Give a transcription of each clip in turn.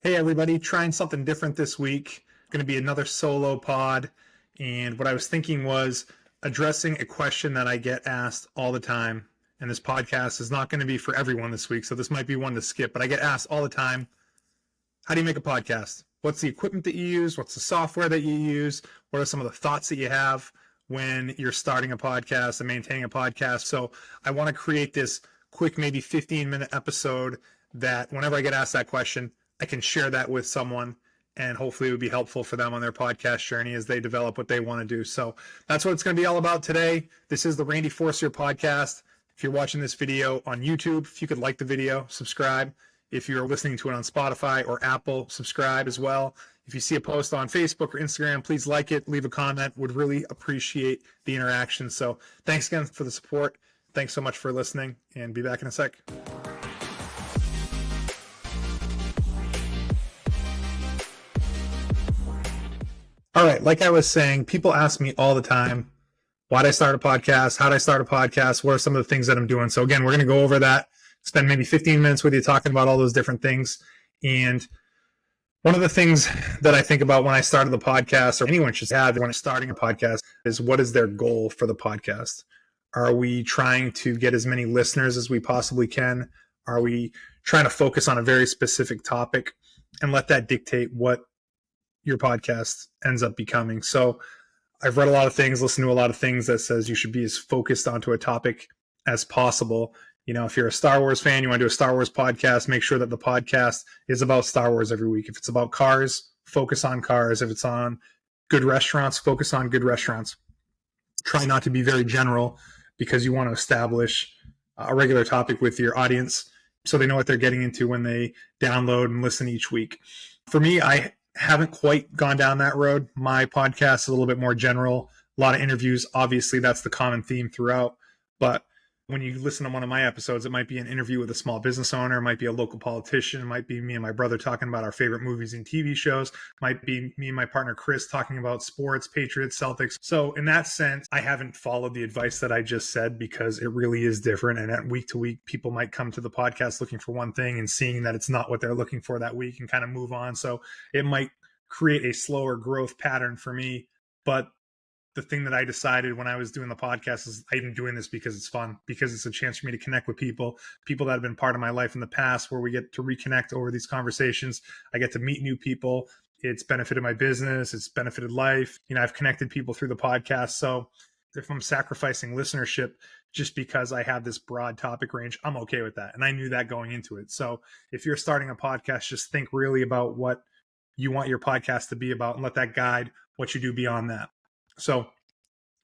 Hey everybody, trying something different this week. Going to be another solo pod. And what I was thinking was addressing a question that I get asked all the time. And this podcast is not going to be for everyone this week, so this might be one to skip. But I get asked all the time, how do you make a podcast? What's the equipment that you use? What's the software that you use? What are some of the thoughts that you have when you're starting a podcast and maintaining a podcast? So I want to create this quick, maybe 15-minute episode that whenever I get asked that question, I can share that with someone, and hopefully it would be helpful for them on their podcast journey as they develop what they want to do. So that's what it's going to be all about today. This is the Randy Forcier podcast. If you're watching this video on YouTube, if you could like the video, subscribe. If you're listening to it on Spotify or Apple, subscribe as well. If you see a post on Facebook or Instagram, please like it, leave a comment. Would really appreciate the interaction. So thanks again for the support. Thanks so much for listening, and be back in a sec. All right, like I was saying, people ask me all the time, why did I start a podcast? How did I start a podcast? What are some of the things that I'm doing? So again, we're going to go over that, spend maybe 15 minutes with you talking about all those different things. And one of the things that I think about when I started the podcast, or anyone should have when starting a podcast, is what is their goal for the podcast? Are we trying to get as many listeners as we possibly can? Are we trying to focus on a very specific topic and let that dictate what your podcast ends up becoming? So I've read a lot of things, listened to a lot of things that says you should be as focused onto a topic as possible. You know, if you're a Star Wars fan, you want to do a Star Wars podcast, make sure that the podcast is about Star Wars every week. If it's about cars, focus on cars. If it's on good restaurants, focus on good restaurants. Try not to be very general, because you want to establish a regular topic with your audience so they know what they're getting into when they download and listen each week. For me, I haven't quite gone down that road. My podcast is a little bit more general, a lot of interviews. Obviously, that's the common theme throughout. But when you listen to one of my episodes, it might be an interview with a small business owner, it might be a local politician, it might be me and my brother talking about our favorite movies and TV shows, it might be me and my partner Chris talking about sports, Patriots, Celtics. So in that sense, I haven't followed the advice that I just said, because it really is different. And at week to week, people might come to the podcast looking for one thing and seeing that it's not what they're looking for that week and kind of move on. So it might create a slower growth pattern for me. But the thing that I decided when I was doing the podcast is I'm doing this because it's fun, because it's a chance for me to connect with people that have been part of my life in the past, where we get to reconnect over these conversations. I get to meet new people. It's benefited my business. It's benefited life. You know, I've connected people through the podcast. So if I'm sacrificing listenership just because I have this broad topic range, I'm okay with that. And I knew that going into it. So if you're starting a podcast, just think really about what you want your podcast to be about and let that guide what you do beyond that. So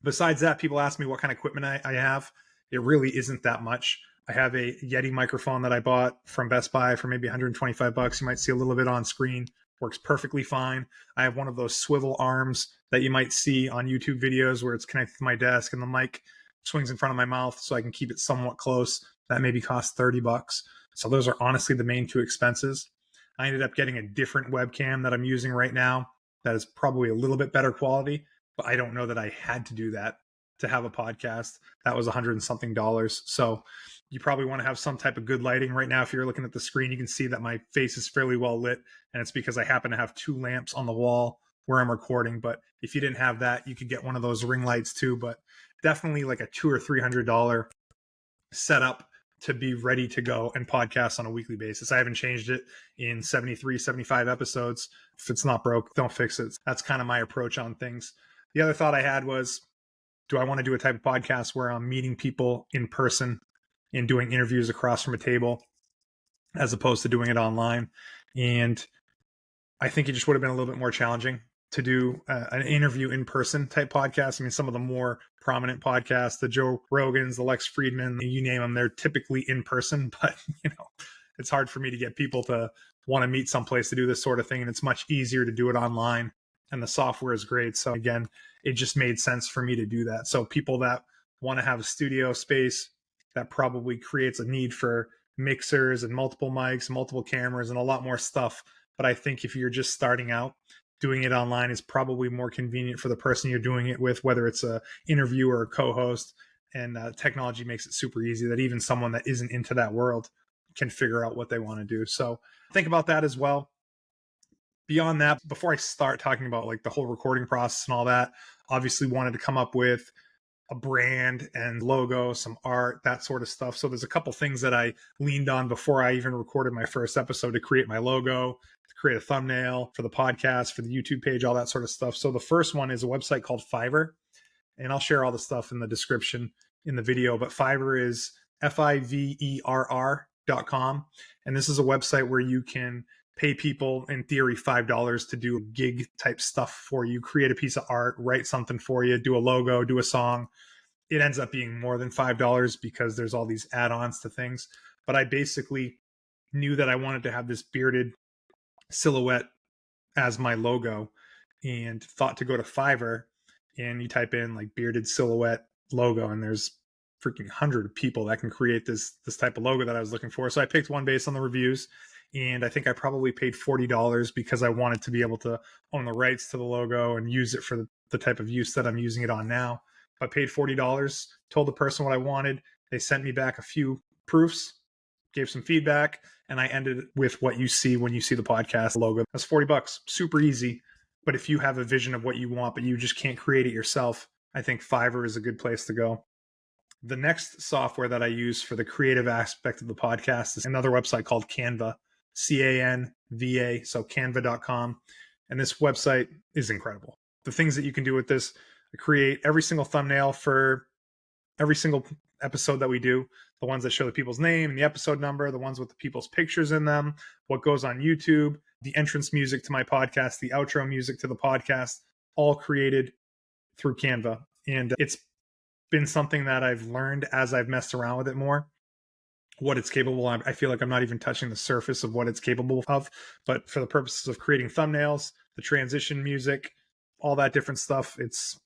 besides that, people ask me what kind of equipment I have. It really isn't that much. I have a Yeti microphone that I bought from Best Buy for maybe $125. You might see a little bit on screen. Works perfectly fine. I have one of those swivel arms that you might see on YouTube videos where it's connected to my desk and the mic swings in front of my mouth so I can keep it somewhat close. That maybe costs $30. So those are honestly the main two expenses. I ended up getting a different webcam that I'm using right now that is probably a little bit better quality, but I don't know that I had to do that to have a podcast. That was $100 and something. So you probably want to have some type of good lighting. Right now, if you're looking at the screen, you can see that my face is fairly well lit, and it's because I happen to have two lamps on the wall where I'm recording. But if you didn't have that, you could get one of those ring lights too, but definitely like a $200 or $300 setup to be ready to go and podcast on a weekly basis. I haven't changed it in 73, 75 episodes. If it's not broke, don't fix it. That's kind of my approach on things. The other thought I had was, do I want to do a type of podcast where I'm meeting people in person and doing interviews across from a table as opposed to doing it online? And I think it just would have been a little bit more challenging to do an interview in person type podcast. I mean, some of the more prominent podcasts, the Joe Rogans, the Lex Friedman, you name them, they're typically in person, but you know, it's hard for me to get people to want to meet someplace to do this sort of thing. And it's much easier to do it online, and the software is great. So again, it just made sense for me to do that. So people that want to have a studio space, that probably creates a need for mixers and multiple mics, multiple cameras, and a lot more stuff. But I think if you're just starting out, doing it online is probably more convenient for the person you're doing it with, whether it's a interview or a co-host. And technology makes it super easy that even someone that isn't into that world can figure out what they want to do. So think about that as well. beyond that, before I start talking about like the whole recording process and all that, obviously wanted to come up with a brand and logo, some art, that sort of stuff. So there's a couple things that I leaned on before I even recorded my first episode to create my logo, to create a thumbnail for the podcast, for the YouTube page, all that sort of stuff. So the first one is a website called Fiverr, and I'll share all the stuff in the description in the video, but Fiverr is FIVERR.com. And this is a website where you can pay people, in theory, $5 to do gig type stuff for you, create a piece of art, write something for you, do a logo, do a song. It ends up being more than $5 because there's all these add-ons to things. But I basically knew that I wanted to have this bearded silhouette as my logo and thought to go to Fiverr, and you type in like bearded silhouette logo, and there's freaking 100 of people that can create this type of logo that I was looking for. So I picked one based on the reviews, and I think I probably paid $40 because I wanted to be able to own the rights to the logo and use it for the type of use that I'm using it on now. I paid $40, told the person what I wanted. They sent me back a few proofs, gave some feedback, and I ended with what you see when you see the podcast logo. That's $40, super easy. But if you have a vision of what you want, but you just can't create it yourself, I think Fiverr is a good place to go. The next software that I use for the creative aspect of the podcast is another website called Canva, Canva, so canva.com. And this website is incredible. The things that you can do with this, I create every single thumbnail for every single episode that we do, the ones that show the people's name and the episode number, the ones with the people's pictures in them, what goes on YouTube, the entrance music to my podcast, the outro music to the podcast, all created through Canva. And it's been something that I've learned as I've messed around with it more, what it's capable of. I feel like I'm not even touching the surface of what it's capable of, but for the purposes of creating thumbnails, the transition music, all that different stuff, it's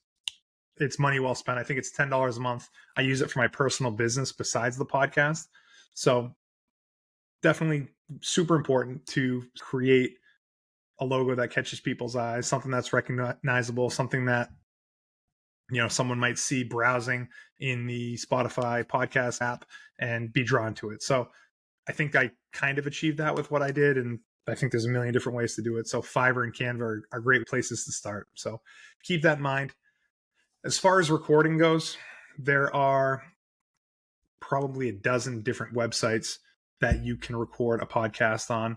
money well spent. I think it's $10 a month. I use it for my personal business besides the podcast. So definitely super important to create a logo that catches people's eyes, something that's recognizable, something that, you know, someone might see browsing in the Spotify podcast app and be drawn to it. So I think I kind of achieved that with what I did. And I think there's a million different ways to do it. So Fiverr and Canva are great places to start. So keep that in mind. As far as recording goes, there are probably a dozen different websites that you can record a podcast on,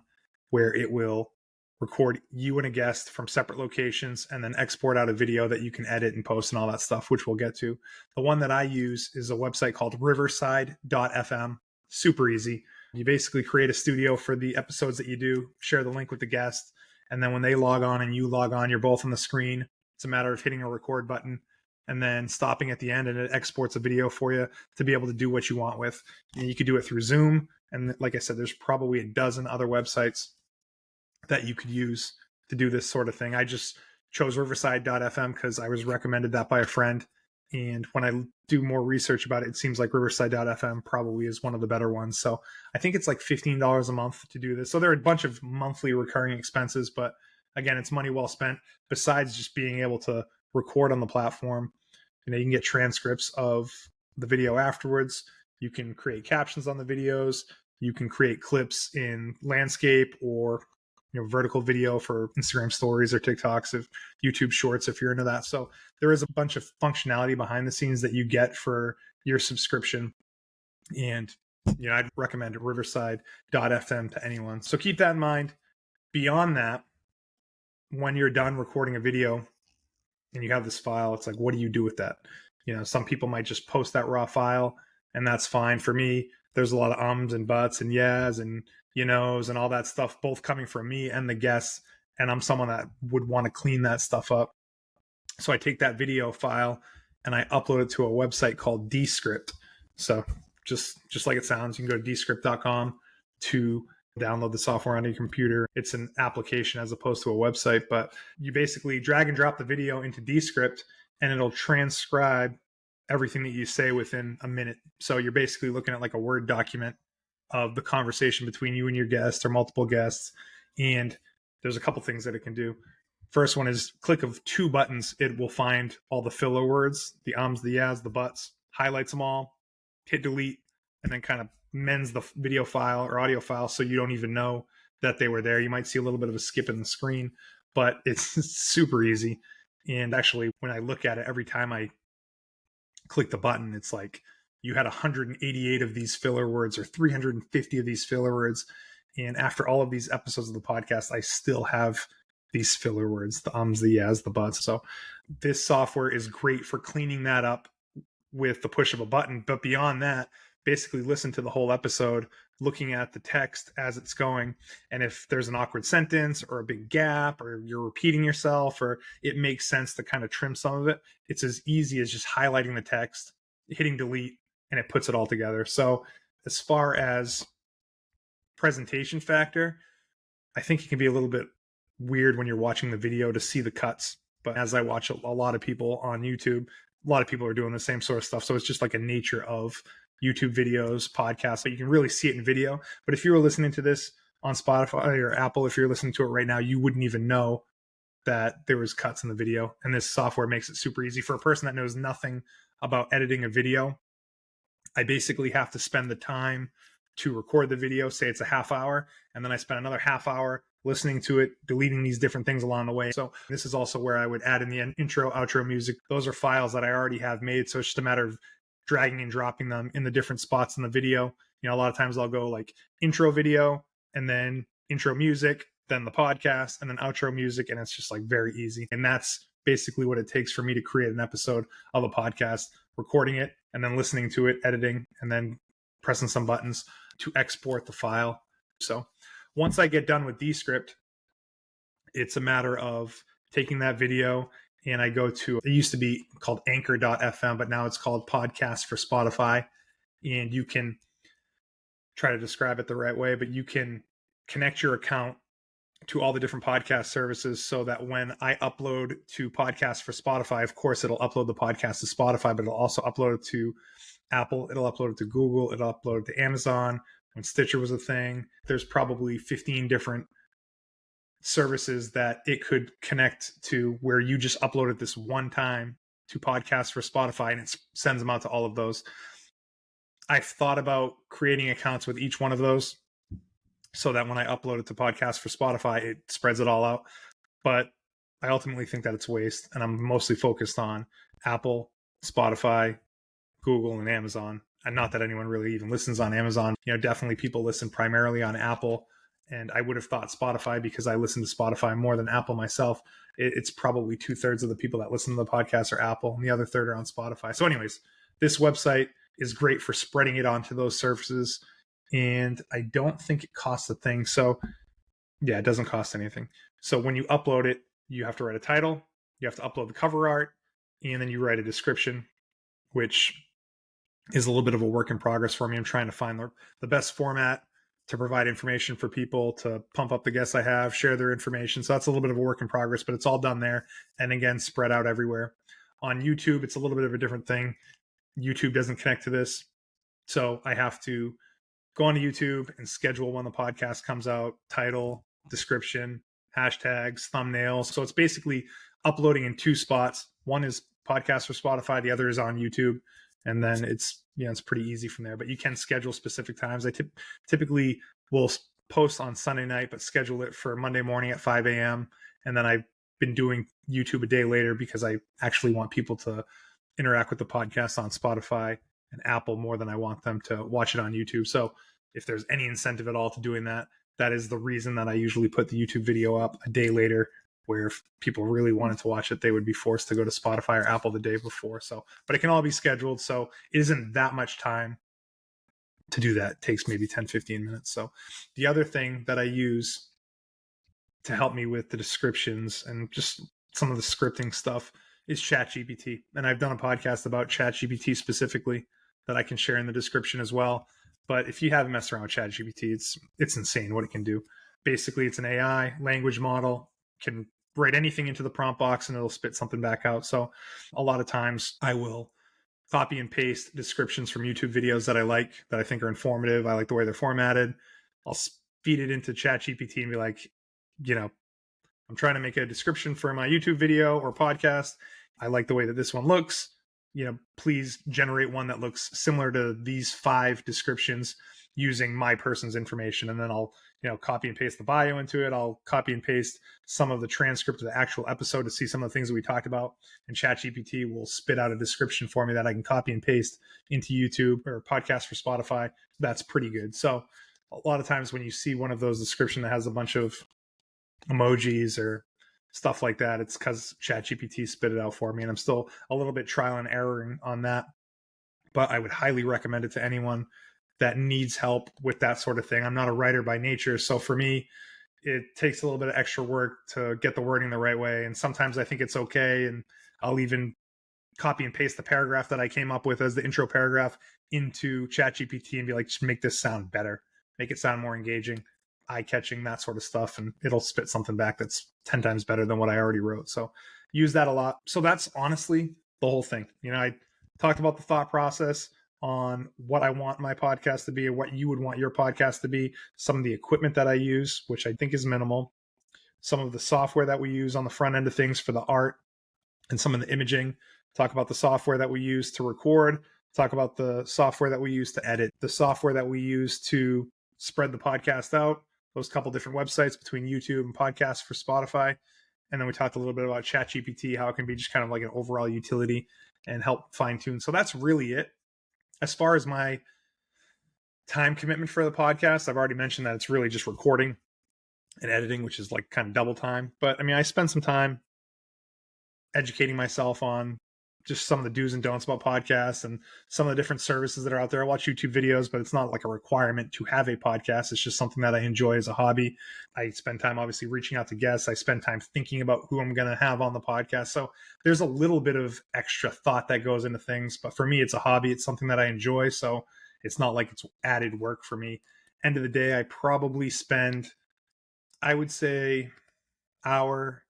where it will record you and a guest from separate locations and then export out a video that you can edit and post and all that stuff, which we'll get to. The one that I use is a website called riverside.fm. Super easy. You basically create a studio for the episodes that you do, share the link with the guest, and then when they log on and you log on, you're both on the screen. It's a matter of hitting a record button and then stopping at the end, and it exports a video for you to be able to do what you want with. And you could do it through Zoom. And like I said, there's probably a dozen other websites that you could use to do this sort of thing. I just chose riverside.fm because I was recommended that by a friend. And when I do more research about it, it seems like riverside.fm probably is one of the better ones. So I think it's like $15 a month to do this. So there are a bunch of monthly recurring expenses, but again, it's money well spent. Besides just being able to record on the platform, you know, you can get transcripts of the video afterwards. You can create captions on the videos. You can create clips in landscape or, you know, vertical video for Instagram stories or TikToks, if YouTube shorts, if you're into that. So there is a bunch of functionality behind the scenes that you get for your subscription. And, you know, I'd recommend riverside.fm to anyone. So keep that in mind. Beyond that, when you're done recording a video and you have this file, it's like, what do you do with that? You know, some people might just post that raw file, and that's fine. For me, there's a lot of ums and buts and yeahs and you knows and all that stuff, both coming from me and the guests. And I'm someone that would want to clean that stuff up. So I take that video file and I upload it to a website called Descript. So just like it sounds, you can go to descript.com to download the software on your computer. It's an application as opposed to a website, but you basically drag and drop the video into Descript and it'll transcribe everything that you say within a minute. So you're basically looking at like a Word document of the conversation between you and your guest or multiple guests. And there's a couple things that it can do. First one is click of two buttons. It will find all the filler words, the ums, the yeahs, the buts, highlights them all, hit delete, and then kind of mends the video file or audio file so you don't even know that they were there. You might see a little bit of a skip in the screen, but it's super easy. And actually, when I look at it, every time I click the button, it's like you had 188 of these filler words or 350 of these filler words. And after all of these episodes of the podcast, I still have these filler words, the ums, the yes, the buts. So this software is great for cleaning that up with the push of a button. But beyond that, basically listen to the whole episode, looking at the text as it's going. And if there's an awkward sentence or a big gap or you're repeating yourself or it makes sense to kind of trim some of it, it's as easy as just highlighting the text, hitting delete, and it puts it all together. So as far as presentation factor, I think it can be a little bit weird when you're watching the video to see the cuts. But as I watch a lot of people on YouTube, a lot of people are doing the same sort of stuff. So it's just like a nature of YouTube videos, podcasts, but you can really see it in video. But if you were listening to this on Spotify or Apple, if you're listening to it right now, you wouldn't even know that there was cuts in the video. And this software makes it super easy for a person that knows nothing about editing a video. I basically have to spend the time to record the video, say it's a half hour, and then I spend another half hour listening to it, deleting these different things along the way. So this is also where I would add in the intro, outro music. Those are files that I already have made. So it's just a matter of dragging and dropping them in the different spots in the video. You know, a lot of times I'll go like intro video and then intro music, then the podcast, and then outro music. And it's just like very easy. And that's basically what it takes for me to create an episode of a podcast, recording it and then listening to it, editing, and then pressing some buttons to export the file. So once I get done with Descript, it's a matter of taking that video and I go to, it used to be called anchor.fm, but now it's called Podcast for Spotify. And you can try to describe it the right way, but you can connect your account to all the different podcast services so that when I upload to Podcast for Spotify, of course, it'll upload the podcast to Spotify, but it'll also upload it to Apple, it'll upload it to Google, it'll upload it to Amazon. When Stitcher was a thing, there's probably 15 different services that it could connect to where you just upload it this one time to Podcast for Spotify and it sends them out to all of those. I've thought about creating accounts with each one of those so that when I upload it to Podcast for Spotify, it spreads it all out. But I ultimately think that it's waste, and I'm mostly focused on Apple, Spotify, Google, and Amazon. And not that anyone really even listens on Amazon. You know, definitely people listen primarily on Apple. And I would have thought Spotify, because I listen to Spotify more than Apple myself, it's probably 2/3 of the people that listen to the podcast are Apple, and the other third are on Spotify. So anyways, this website is great for spreading it onto those surfaces. And I don't think it costs a thing. So yeah, it doesn't cost anything. So when you upload it, you have to write a title, you have to upload the cover art, and then you write a description, which is a little bit of a work in progress for me. I'm trying to find the best format to provide information for people, to pump up the guests I have, share their information. So that's a little bit of a work in progress, but it's all done there. And again, spread out everywhere. On YouTube, it's a little bit of a different thing. YouTube doesn't connect to this. So I have to go onto YouTube and schedule when the podcast comes out, title, description, hashtags, thumbnails. So it's basically uploading in two spots. One is Podcast for Spotify, the other is on YouTube. And then it's pretty easy from there, but you can schedule specific times. I typically will post on Sunday night, but schedule it for Monday morning at 5 a.m. And then I've been doing YouTube a day later because I actually want people to interact with the podcast on Spotify and Apple more than I want them to watch it on YouTube. So if there's any incentive at all to doing that, that is the reason that I usually put the YouTube video up a day later, where if people really wanted to watch it, they would be forced to go to Spotify or Apple the day before. So, but it can all be scheduled. So it isn't that much time to do that. It takes maybe 10, 15 minutes. So the other thing that I use to help me with the descriptions and just some of the scripting stuff is ChatGPT. And I've done a podcast about ChatGPT specifically that I can share in the description as well. But if you haven't messed around with ChatGPT, it's insane what it can do. Basically, it's an AI language model, can write anything into the prompt box and it'll spit something back out. So a lot of times I will copy and paste descriptions from YouTube videos that I like, that I think are informative. I like the way they're formatted. I'll feed it into ChatGPT and be like, I'm trying to make a description for my YouTube video or podcast. I like the way that this one looks. Please generate one that looks similar to these 5 descriptions using my person's information. And then I'll copy and paste the bio into it. I'll copy and paste some of the transcript of the actual episode to see some of the things that we talked about. And ChatGPT will spit out a description for me that I can copy and paste into YouTube or podcast for Spotify. That's pretty good. So a lot of times when you see one of those descriptions that has a bunch of emojis or stuff like that, it's because ChatGPT spit it out for me. And I'm still a little bit trial and erroring on that. But I would highly recommend it to anyone that needs help with that sort of thing. I'm not a writer by nature. So for me, it takes a little bit of extra work to get the wording the right way. And sometimes I think it's okay. And I'll even copy and paste the paragraph that I came up with as the intro paragraph into ChatGPT and be like, just make this sound better, make it sound more engaging, eye-catching, that sort of stuff. And it'll spit something back that's 10 times better than what I already wrote. So use that a lot. So that's honestly the whole thing. I talked about the thought process on what I want my podcast to be and what you would want your podcast to be, some of the equipment that I use, which I think is minimal, some of the software that we use on the front end of things for the art and some of the imaging, talk about the software that we use to record, talk about the software that we use to edit, the software that we use to spread the podcast out, those couple different websites between YouTube and podcasts for Spotify. And then we talked a little bit about ChatGPT, how it can be just kind of like an overall utility and help fine tune. So that's really it. As far as my time commitment for the podcast, I've already mentioned that it's really just recording and editing, which is like kind of double time. But I spend some time educating myself on just some of the do's and don'ts about podcasts and some of the different services that are out there. I watch YouTube videos, but it's not like a requirement to have a podcast. It's just something that I enjoy as a hobby. I spend time obviously reaching out to guests. I spend time thinking about who I'm going to have on the podcast. So there's a little bit of extra thought that goes into things, but for me, it's a hobby. It's something that I enjoy. So it's not like it's added work for me. End of the day, I probably spend, I would say, hour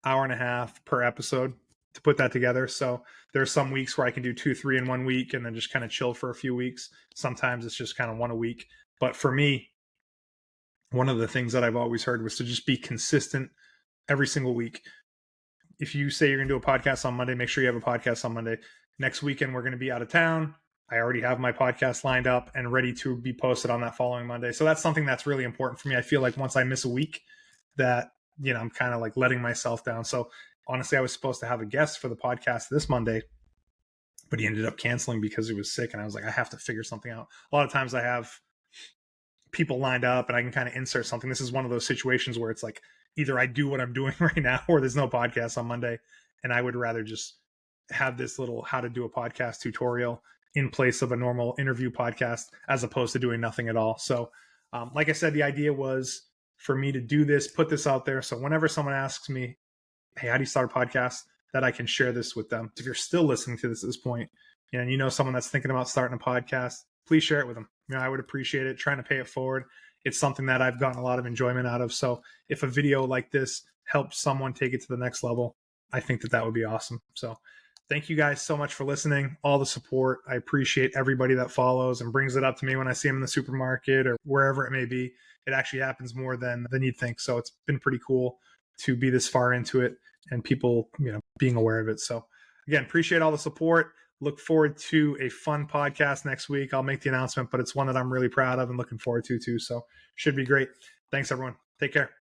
and a half per episode to put that together. So there's some weeks where I can do 2-3 in 1 week and then just kind of chill for a few weeks. Sometimes it's just kind of one a week. But for me, one of the things that I've always heard was to just be consistent every single week. If you say you're going to do a podcast on Monday, make sure you have a podcast on Monday. Next weekend, we're going to be out of town. I already have my podcast lined up and ready to be posted on that following Monday. So that's something that's really important for me. I feel like once I miss a week that, I'm kind of like letting myself down. So honestly, I was supposed to have a guest for the podcast this Monday, but he ended up canceling because he was sick. And I was like, I have to figure something out. A lot of times I have people lined up and I can kind of insert something. This is one of those situations where it's like, either I do what I'm doing right now or there's no podcast on Monday. And I would rather just have this little how to do a podcast tutorial in place of a normal interview podcast as opposed to doing nothing at all. So like I said, the idea was for me to do this, put this out there. So whenever someone asks me, hey, how do you start a podcast, that I can share this with them. If you're still listening to this at this point and you know someone that's thinking about starting a podcast, please share it with them. I would appreciate it, trying to pay it forward. It's something that I've gotten a lot of enjoyment out of. So if a video like this helps someone take it to the next level, I think that would be awesome. So thank you guys so much for listening, all the support. I appreciate everybody that follows and brings it up to me when I see them in the supermarket or wherever it may be. It actually happens more than you'd think. So it's been pretty cool to be this far into it and people, being aware of it. So again, appreciate all the support. Look forward to a fun podcast next week. I'll make the announcement, but it's one that I'm really proud of and looking forward to too. So should be great. Thanks everyone. Take care.